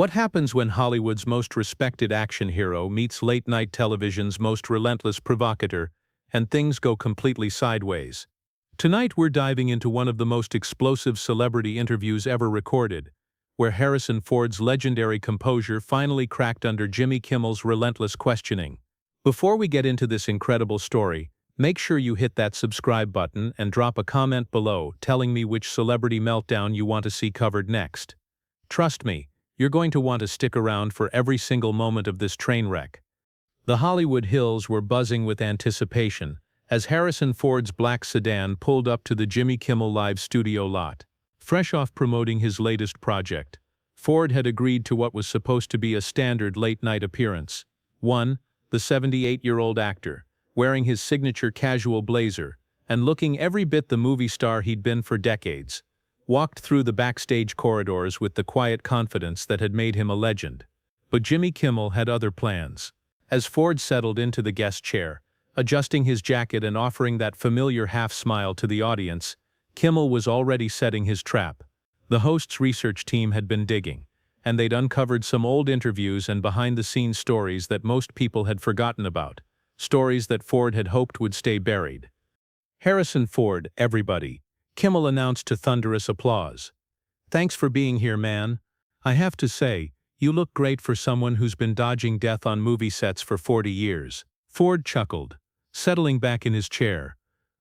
What happens when Hollywood's most respected action hero meets late-night television's most relentless provocateur, and things go completely sideways? Tonight we're diving into one of the most explosive celebrity interviews ever recorded, where Harrison Ford's legendary composure finally cracked under Jimmy Kimmel's relentless questioning. Before we get into this incredible story, make sure you hit that subscribe button and drop a comment below telling me which celebrity meltdown you want to see covered next. Trust me, you're going to want to stick around for every single moment of this train wreck. The Hollywood Hills were buzzing with anticipation as Harrison Ford's black sedan pulled up to the Jimmy Kimmel Live studio lot. Fresh off promoting his latest project, Ford had agreed to what was supposed to be a standard late-night appearance. The 78-year-old actor, wearing his signature casual blazer and looking every bit the movie star he'd been for decades, walked through the backstage corridors with the quiet confidence that had made him a legend. But Jimmy Kimmel had other plans. As Ford settled into the guest chair, adjusting his jacket and offering that familiar half-smile to the audience, Kimmel was already setting his trap. The host's research team had been digging, and they'd uncovered some old interviews and behind-the-scenes stories that most people had forgotten about, stories that Ford had hoped would stay buried. "Harrison Ford, everybody," Kimmel announced to thunderous applause. "Thanks for being here, man. I have to say, you look great for someone who's been dodging death on movie sets for 40 years. Ford chuckled, settling back in his chair.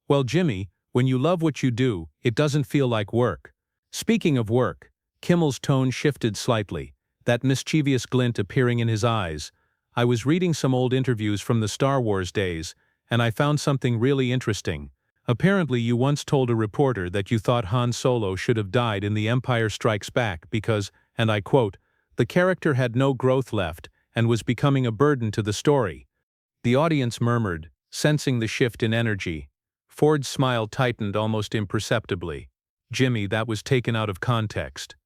"Well, Jimmy, when you love what you do, it doesn't feel like work." Speaking of work, Kimmel's tone shifted slightly, that mischievous glint appearing in his eyes. "I was reading some old interviews from the Star Wars days, and I found something really interesting. Apparently you once told a reporter that you thought Han Solo should have died in The Empire Strikes Back because, and I quote, the character had no growth left and was becoming a burden to the story." The audience murmured, sensing the shift in energy. Ford's smile tightened almost imperceptibly. "Jimmy, that was taken out of context.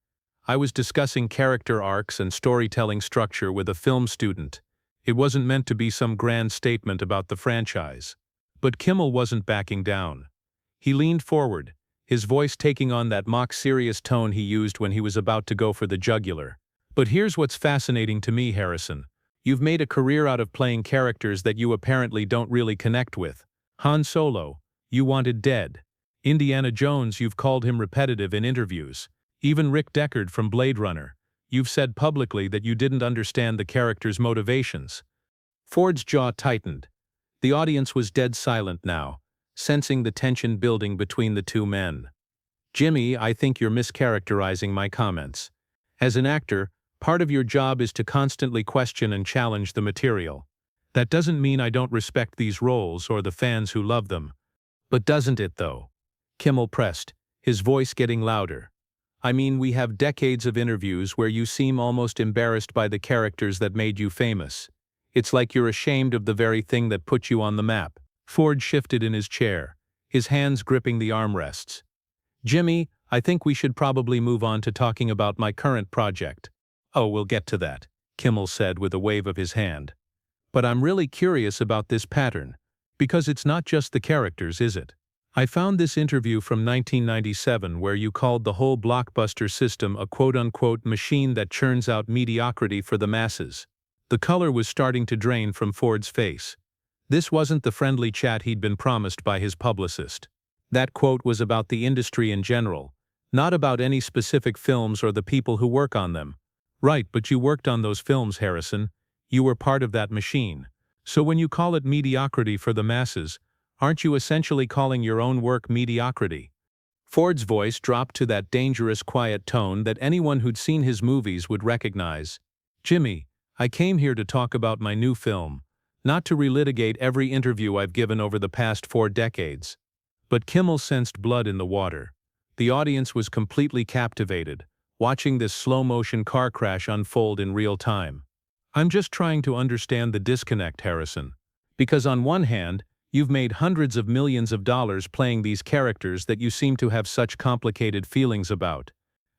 I was discussing character arcs and storytelling structure with a film student. It wasn't meant to be some grand statement about the franchise." But Kimmel wasn't backing down. He leaned forward, his voice taking on that mock-serious tone he used when he was about to go for the jugular. "But here's what's fascinating to me, Harrison. You've made a career out of playing characters that you apparently don't really connect with. Han Solo, you wanted dead. Indiana Jones, you've called him repetitive in interviews. Even Rick Deckard from Blade Runner, you've said publicly that you didn't understand the character's motivations." Ford's jaw tightened. The audience was dead silent now, sensing the tension building between the two men. "Jimmy, I think you're mischaracterizing my comments. As an actor, part of your job is to constantly question and challenge the material. That doesn't mean I don't respect these roles or the fans who love them. But doesn't it, though?" Kimmel pressed, his voice getting louder. "I mean, we have decades of interviews where you seem almost embarrassed by the characters that made you famous. It's like you're ashamed of the very thing that put you on the map." Ford shifted in his chair, his hands gripping the armrests. "Jimmy, I think we should probably move on to talking about my current project." "Oh, we'll get to that," Kimmel said with a wave of his hand. "But I'm really curious about this pattern, because it's not just the characters, is it? I found this interview from 1997 where you called the whole blockbuster system a quote-unquote machine that churns out mediocrity for the masses." The color was starting to drain from Ford's face. This wasn't the friendly chat he'd been promised by his publicist. That quote was about the industry in general, not about any specific films or the people who work on them. "Right, but you worked on those films, Harrison. You were part of that machine. So when you call it mediocrity for the masses, aren't you essentially calling your own work mediocrity?" Ford's voice dropped to that dangerous quiet tone that anyone who'd seen his movies would recognize. "Jimmy, I came here to talk about my new film, not to relitigate every interview I've given over the past 4 decades. But Kimmel sensed blood in the water. The audience was completely captivated, watching this slow-motion car crash unfold in real time. "I'm just trying to understand the disconnect, Harrison. Because on one hand, you've made hundreds of millions of dollars playing these characters that you seem to have such complicated feelings about.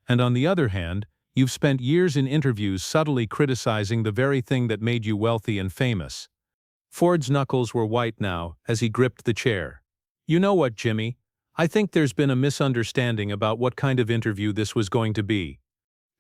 And on the other hand, you've spent years in interviews subtly criticizing the very thing that made you wealthy and famous." Ford's knuckles were white now as he gripped the chair. "You know what, Jimmy? I think there's been a misunderstanding about what kind of interview this was going to be.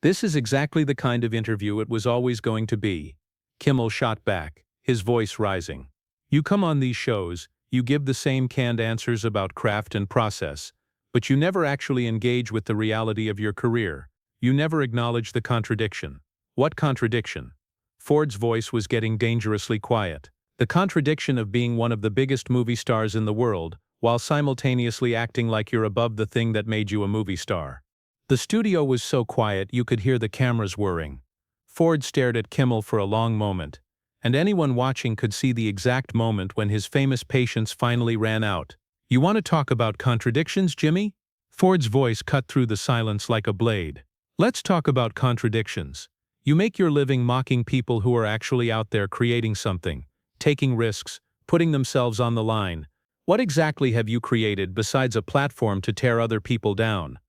This is exactly the kind of interview it was always going to be. Kimmel shot back, his voice rising. You come on these shows, you give the same canned answers about craft and process, but you never actually engage with the reality of your career. You never acknowledge the contradiction. What contradiction? Ford's voice was getting dangerously quiet. The contradiction of being one of the biggest movie stars in the world, while simultaneously acting like you're above the thing that made you a movie star. The studio was so quiet you could hear the cameras whirring. Ford stared at Kimmel for a long moment, and anyone watching could see the exact moment when his famous patience finally ran out. You want to talk about contradictions, Jimmy? Ford's voice cut through the silence like a blade. Let's talk about contradictions. You make your living mocking people who are actually out there creating something, taking risks, putting themselves on the line. What exactly have you created besides a platform to tear other people down?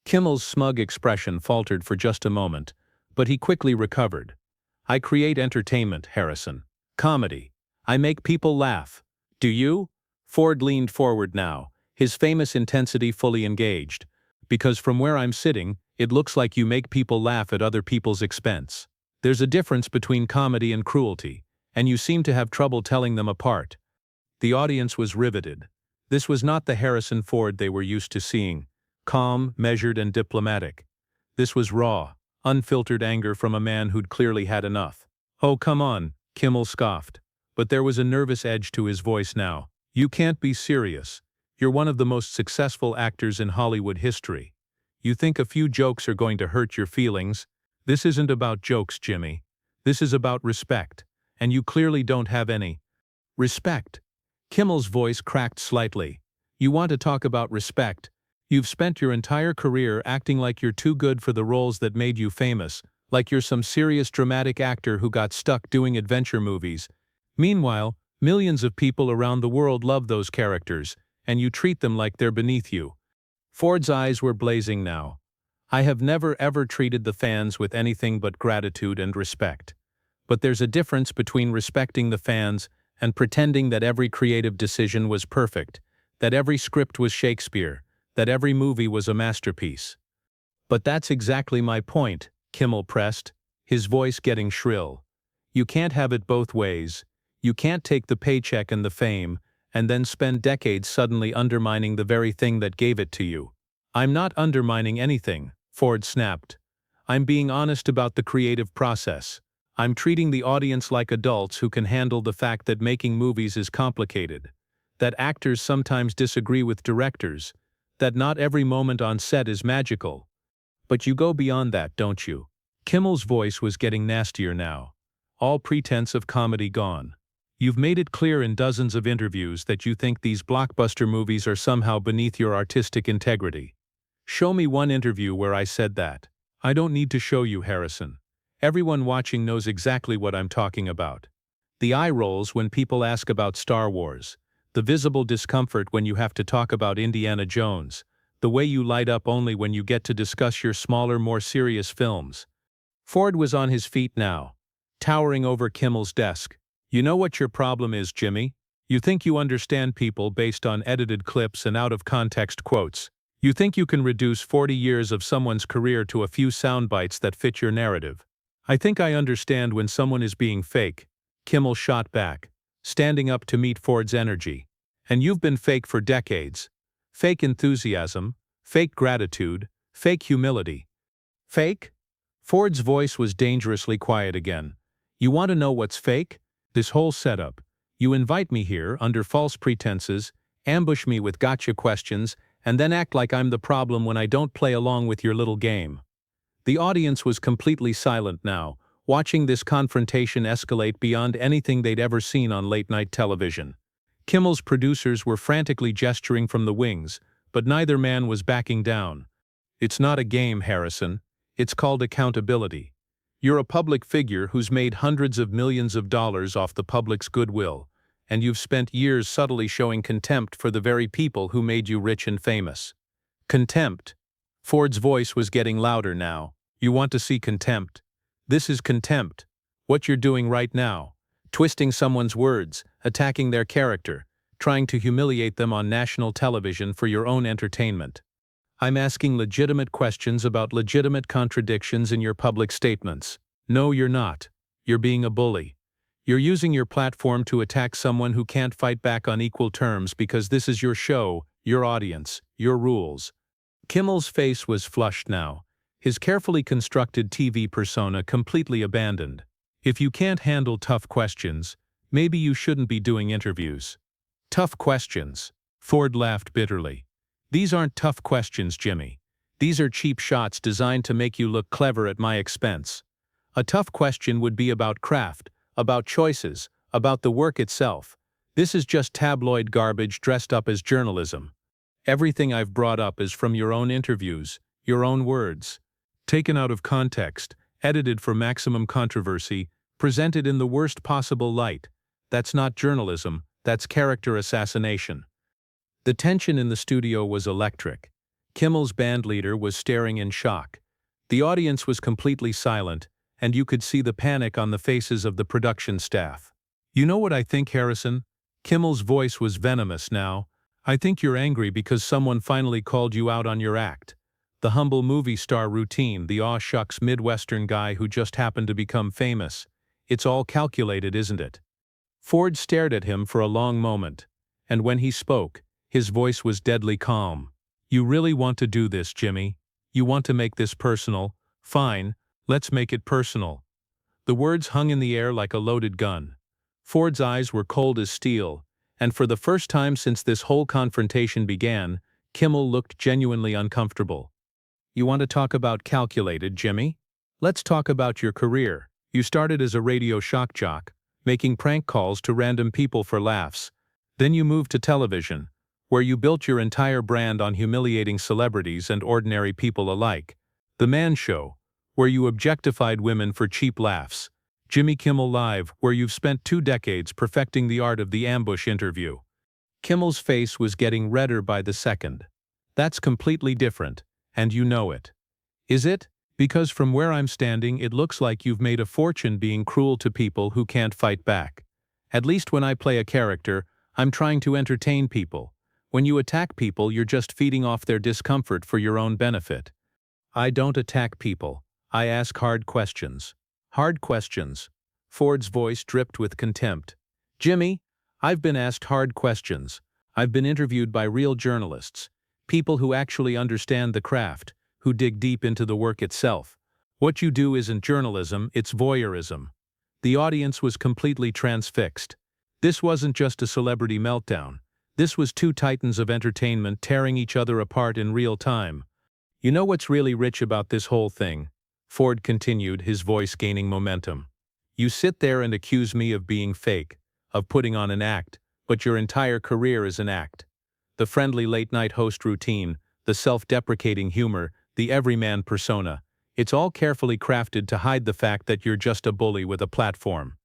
Kimmel's smug expression faltered for just a moment, but he quickly recovered. I create entertainment, Harrison. Comedy. I make people laugh. Do you? Ford leaned forward now, his famous intensity fully engaged. Because from where I'm sitting, it looks like you make people laugh at other people's expense. There's a difference between comedy and cruelty, and you seem to have trouble telling them apart. The audience was riveted. This was not the Harrison Ford they were used to seeing. Calm, measured, and diplomatic. This was raw, unfiltered anger from a man who'd clearly had enough. Oh, come on, Kimmel scoffed. But there was a nervous edge to his voice now. You can't be serious. You're one of the most successful actors in Hollywood history. You think a few jokes are going to hurt your feelings? This isn't about jokes, Jimmy. This is about respect. And you clearly don't have any. Respect. Kimmel's voice cracked slightly. You want to talk about respect? You've spent your entire career acting like you're too good for the roles that made you famous, like you're some serious dramatic actor who got stuck doing adventure movies. Meanwhile, millions of people around the world love those characters, and you treat them like they're beneath you. Ford's eyes were blazing now. I have never ever treated the fans with anything but gratitude and respect. But there's a difference between respecting the fans and pretending that every creative decision was perfect, that every script was Shakespeare, that every movie was a masterpiece. But that's exactly my point, Kimmel pressed, his voice getting shrill. You can't have it both ways. You can't take the paycheck and the fame, and then spend decades suddenly undermining the very thing that gave it to you. I'm not undermining anything, Ford snapped. I'm being honest about the creative process. I'm treating the audience like adults who can handle the fact that making movies is complicated, that actors sometimes disagree with directors, that not every moment on set is magical. But you go beyond that, don't you? Kimmel's voice was getting nastier now. All pretense of comedy gone. You've made it clear in dozens of interviews that you think these blockbuster movies are somehow beneath your artistic integrity. Show me one interview where I said that. I don't need to show you, Harrison. Everyone watching knows exactly what I'm talking about. The eye rolls when people ask about Star Wars. The visible discomfort when you have to talk about Indiana Jones, the way you light up only when you get to discuss your smaller, more serious films. Ford was on his feet now, towering over Kimmel's desk. You know what your problem is, Jimmy? You think you understand people based on edited clips and out-of-context quotes. You think you can reduce 40 years of someone's career to a few sound bites that fit your narrative. I think I understand when someone is being fake, Kimmel shot back, standing up to meet Ford's energy. And you've been fake for decades. Fake enthusiasm, fake gratitude, fake humility. Fake? Ford's voice was dangerously quiet again. You want to know what's fake? This whole setup. You invite me here under false pretenses, ambush me with gotcha questions, and then act like I'm the problem when I don't play along with your little game. The audience was completely silent now, watching this confrontation escalate beyond anything they'd ever seen on late-night television. Kimmel's producers were frantically gesturing from the wings, but neither man was backing down. It's not a game, Harrison. It's called accountability. You're a public figure who's made hundreds of millions of dollars off the public's goodwill, and you've spent years subtly showing contempt for the very people who made you rich and famous. Contempt. Ford's voice was getting louder now. You want to see contempt? This is contempt. What you're doing right now. Twisting someone's words, attacking their character, trying to humiliate them on national television for your own entertainment. I'm asking legitimate questions about legitimate contradictions in your public statements. No, you're not. You're being a bully. You're using your platform to attack someone who can't fight back on equal terms because this is your show, your audience, your rules. Kimmel's face was flushed now, his carefully constructed TV persona completely abandoned. If you can't handle tough questions, maybe you shouldn't be doing interviews. Tough questions. Ford laughed bitterly. These aren't tough questions, Jimmy. These are cheap shots designed to make you look clever at my expense. A tough question would be about craft, about choices, about the work itself. This is just tabloid garbage dressed up as journalism. Everything I've brought up is from your own interviews, your own words. Taken out of context, edited for maximum controversy, presented in the worst possible light. That's not journalism, that's character assassination. The tension in the studio was electric. Kimmel's bandleader was staring in shock. The audience was completely silent, and you could see the panic on the faces of the production staff. You know what I think, Harrison? Kimmel's voice was venomous now. I think you're angry because someone finally called you out on your act. The humble movie star routine, the aw shucks Midwestern guy who just happened to become famous. It's all calculated, isn't it? Ford stared at him for a long moment, and when he spoke, his voice was deadly calm. You really want to do this, Jimmy? You want to make this personal? Fine, let's make it personal. The words hung in the air like a loaded gun. Ford's eyes were cold as steel, and for the first time since this whole confrontation began, Kimmel looked genuinely uncomfortable. You want to talk about calculated, Jimmy? Let's talk about your career. You started as a radio shock jock, making prank calls to random people for laughs. Then you moved to television, where you built your entire brand on humiliating celebrities and ordinary people alike. The Man Show, where you objectified women for cheap laughs. Jimmy Kimmel Live, where you've spent 2 decades perfecting the art of the ambush interview. Kimmel's face was getting redder by the second. That's completely different, and you know it. Is it? Because from where I'm standing it looks like you've made a fortune being cruel to people who can't fight back. At least when I play a character, I'm trying to entertain people. When you attack people, you're just feeding off their discomfort for your own benefit. I don't attack people. I ask hard questions. Hard questions. Ford's voice dripped with contempt. Jimmy, I've been asked hard questions. I've been interviewed by real journalists. People who actually understand the craft, who dig deep into the work itself. What you do isn't journalism, it's voyeurism. The audience was completely transfixed. This wasn't just a celebrity meltdown. This was 2 titans of entertainment tearing each other apart in real time. You know what's really rich about this whole thing? Ford continued, his voice gaining momentum. You sit there and accuse me of being fake, of putting on an act, but your entire career is an act. The friendly late-night host routine, the self-deprecating humor, the everyman persona. It's all carefully crafted to hide the fact that you're just a bully with a platform.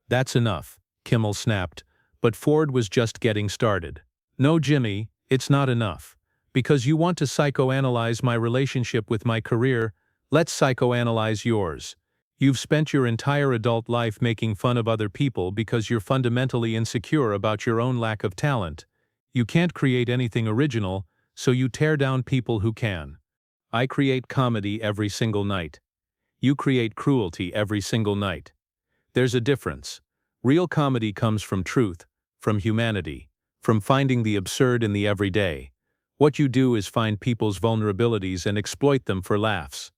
That's enough, Kimmel snapped, but Ford was just getting started. No, Jimmy, it's not enough. Because you want to psychoanalyze my relationship with my career, let's psychoanalyze yours. You've spent your entire adult life making fun of other people because you're fundamentally insecure about your own lack of talent. You can't create anything original, so you tear down people who can. I create comedy every single night. You create cruelty every single night. There's a difference. Real comedy comes from truth, from humanity, from finding the absurd in the everyday. What you do is find people's vulnerabilities and exploit them for laughs.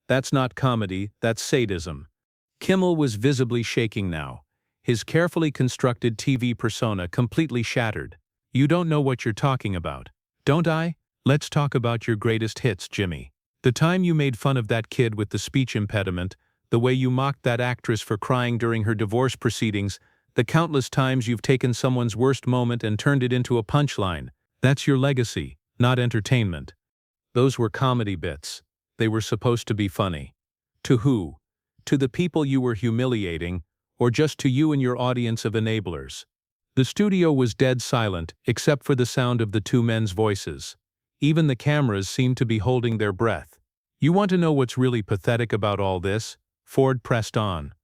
That's not comedy, that's sadism. Kimmel was visibly shaking now, his carefully constructed TV persona completely shattered. You don't know what you're talking about. Don't I? Let's talk about your greatest hits, Jimmy. The time you made fun of that kid with the speech impediment, the way you mocked that actress for crying during her divorce proceedings, the countless times you've taken someone's worst moment and turned it into a punchline. That's your legacy, not entertainment. Those were comedy bits. They were supposed to be funny. To who? To the people you were humiliating, or just to you and your audience of enablers? The studio was dead silent, except for the sound of the 2 men's voices. Even the cameras seemed to be holding their breath. You want to know what's really pathetic about all this? Ford pressed on.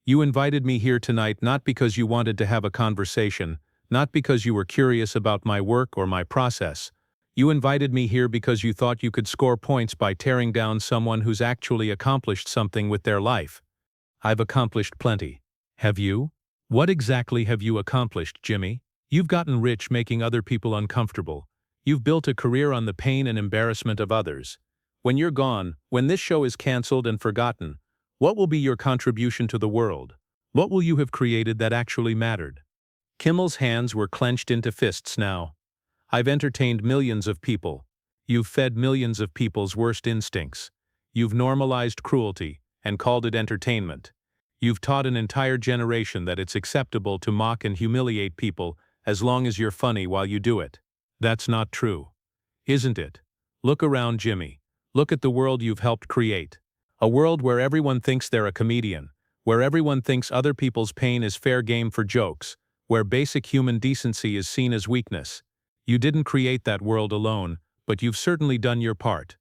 You invited me here tonight not because you wanted to have a conversation, not because you were curious about my work or my process. You invited me here because you thought you could score points by tearing down someone who's actually accomplished something with their life. I've accomplished plenty. Have you? What exactly have you accomplished, Jimmy? You've gotten rich making other people uncomfortable. You've built a career on the pain and embarrassment of others. When you're gone, when this show is canceled and forgotten, what will be your contribution to the world? What will you have created that actually mattered? Kimmel's hands were clenched into fists now. I've entertained millions of people. You've fed millions of people's worst instincts. You've normalized cruelty and called it entertainment. You've taught an entire generation that it's acceptable to mock and humiliate people as long as you're funny while you do it. That's not true. Isn't it? Look around, Jimmy. Look at the world you've helped create. A world where everyone thinks they're a comedian, where everyone thinks other people's pain is fair game for jokes, where basic human decency is seen as weakness. You didn't create that world alone, but you've certainly done your part.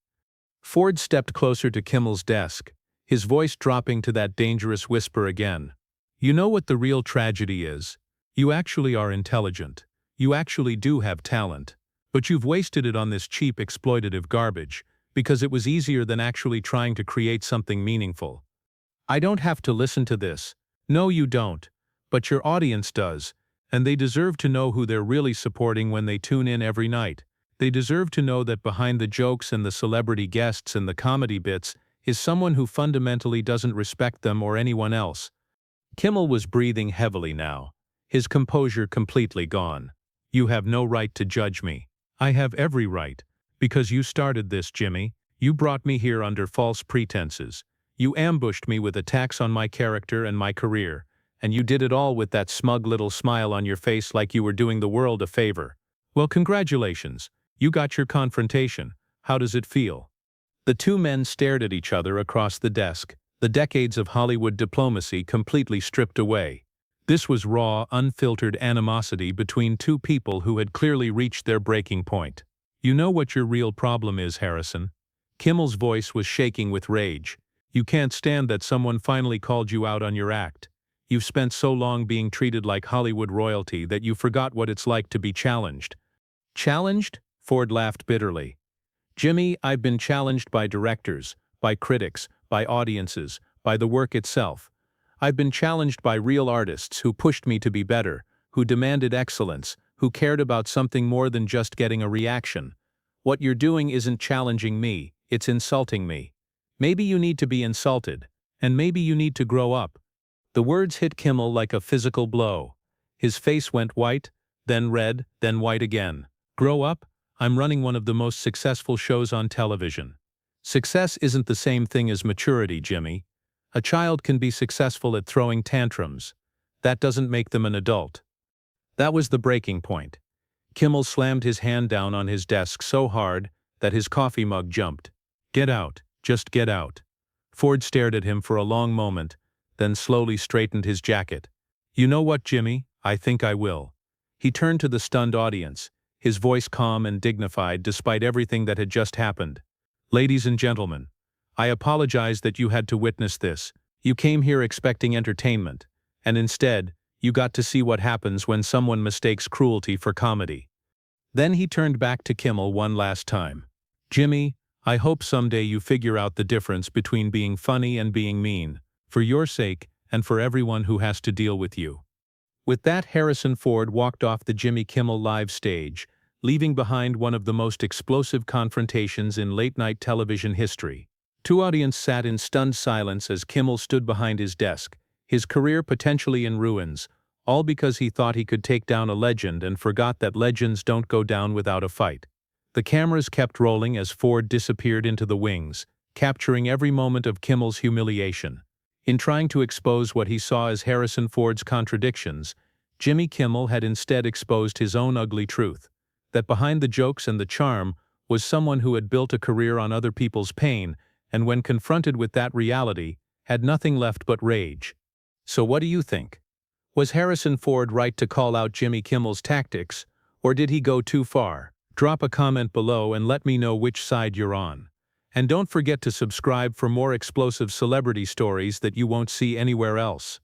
Ford stepped closer to Kimmel's desk, his voice dropping to that dangerous whisper again. You know what the real tragedy is? You actually are intelligent. You actually do have talent. But you've wasted it on this cheap exploitative garbage, because it was easier than actually trying to create something meaningful. I don't have to listen to this. No, you don't. But your audience does, and they deserve to know who they're really supporting when they tune in every night. They deserve to know that behind the jokes and the celebrity guests and the comedy bits is someone who fundamentally doesn't respect them or anyone else. Kimmel was breathing heavily now, his composure completely gone. You have no right to judge me. I have every right. Because you started this, Jimmy. You brought me here under false pretenses. You ambushed me with attacks on my character and my career, and you did it all with that smug little smile on your face like you were doing the world a favor. Well, congratulations. You got your confrontation. How does it feel? The two men stared at each other across the desk, the decades of Hollywood diplomacy completely stripped away. This was raw, unfiltered animosity between two people who had clearly reached their breaking point. You know what your real problem is, Harrison? Kimmel's voice was shaking with rage. You can't stand that someone finally called you out on your act. You've spent so long being treated like Hollywood royalty that you forgot what it's like to be challenged. Challenged? Ford laughed bitterly. Jimmy, I've been challenged by directors, by critics, by audiences, by the work itself. I've been challenged by real artists who pushed me to be better, who demanded excellence, who cared about something more than just getting a reaction. What you're doing isn't challenging me, it's insulting me. Maybe you need to be insulted, and maybe you need to grow up. The words hit Kimmel like a physical blow. His face went white, then red, then white again. Grow up? I'm running one of the most successful shows on television. Success isn't the same thing as maturity, Jimmy. A child can be successful at throwing tantrums. That doesn't make them an adult. That was the breaking point. Kimmel slammed his hand down on his desk so hard that his coffee mug jumped. Get out. Just get out. Ford stared at him for a long moment, then slowly straightened his jacket. You know what, Jimmy? I think I will. He turned to the stunned audience, his voice calm and dignified despite everything that had just happened. Ladies and gentlemen, I apologize that you had to witness this. You came here expecting entertainment, and instead, you got to see what happens when someone mistakes cruelty for comedy. Then he turned back to Kimmel one last time. Jimmy, I hope someday you figure out the difference between being funny and being mean, for your sake and for everyone who has to deal with you. With that, Harrison Ford walked off the Jimmy Kimmel Live stage, leaving behind one of the most explosive confrontations in late-night television history. Two audience sat in stunned silence as Kimmel stood behind his desk, his career potentially in ruins, all because he thought he could take down a legend and forgot that legends don't go down without a fight. The cameras kept rolling as Ford disappeared into the wings, capturing every moment of Kimmel's humiliation. In trying to expose what he saw as Harrison Ford's contradictions, Jimmy Kimmel had instead exposed his own ugly truth, that behind the jokes and the charm was someone who had built a career on other people's pain, and when confronted with that reality, had nothing left but rage. So what do you think? Was Harrison Ford right to call out Jimmy Kimmel's tactics, or did he go too far? Drop a comment below and let me know which side you're on. And don't forget to subscribe for more explosive celebrity stories that you won't see anywhere else.